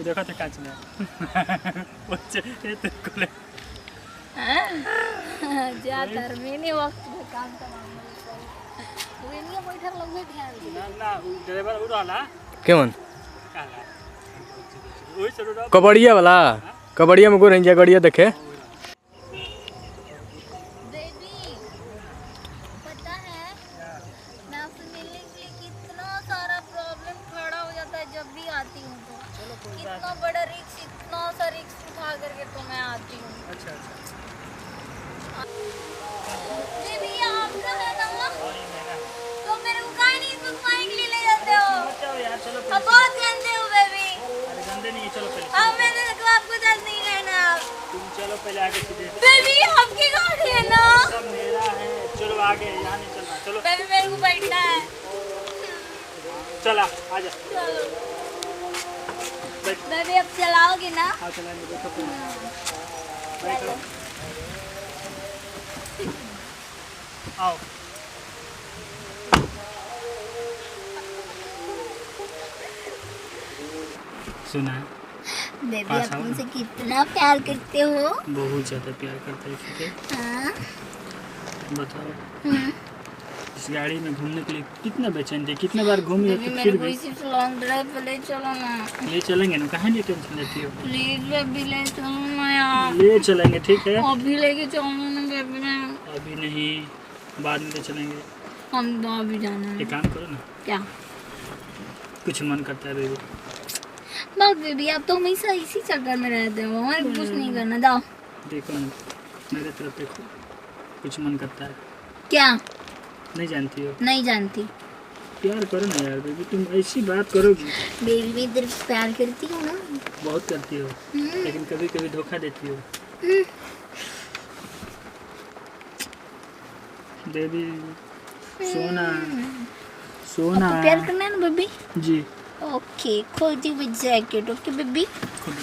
देखो तो काच में बच्चे ये तो कोले जा तर मैंने वक्त पे काम करना वे नहीं बैठा लोग ध्यान दे ना ड्राइवर उड़ाला केमन काला ओई चलो कबड़िया वाला कबड़िया में गोरें जा गड़िया देखे बेबी पता है मैं आपसे मिलने के लिए कितना सारा प्रॉब्लम खड़ा हो जाता है जब भी आती हूँ तो कितना बड़ा रिस्क इतना सा रिस्क उठा करके तो मैं आती हूँ अच्छा बेबी आपका है ना तो मेरे को काहे नहीं तुम पानी के लिए ले जाते हो चलो यार चलो अब बहुत गंदे हो बेबी अरे गंदे नहीं चलो पहले अब मैंने तो आपको जल्द नहीं लेना तुम चलो पहले आगे सीधे बेबी आपकी गाड़ी है ना सब मेरा है चलो आगे यहाँ नहीं चलना चलो बेबी मेरे को बैठना है चला आजा चलो बैठ बेबी अब चलाओगे ना हाँ चलाएंगे देखो बैठो आओ सुना बेबी पास आप आओ मुझसे कितना प्यार करते हो बहुत ज़्यादा प्यार करते हैं ठीक है हाँ बताओ इस गाड़ी में घूमने के लिए कितना बेचैन थे कितने बार घूमी है बेबी तो मेरे फिर को भी इसी लॉन्ग ड्राइव पे ले चलो ना ले चलेंगे ना कहाँ नहीं टेंशन लेती हो प्लीज बेबी ले चलो ना यार ले चलेंगे ठीक है अभी लेके चलो ना बेबी ना अभी नहीं बाद में ले चलेंगे हम तो अभी जाना है एक काम करो ना क्या कुछ मन करता है बेबी बस बेबी आप तो हमेशा इसी चक्कर में रहते हो हमारे को कुछ नहीं करना जाओ देखो ना मेरे तरफ देखो कुछ मन करता है क्या नहीं जानती हो नहीं जानती प्यार करो ना यार बेबी तुम ऐसी बात करोगी बेबी मैं तेरे को प्यार करती हूँ ना बहुत करती हो लेकिन कभी कभी धोखा देती हो बेबी सोना सोना आपको प्यार करना है ना बेबी जी ओके खोजी विद जैकेट ओके बेबी खुद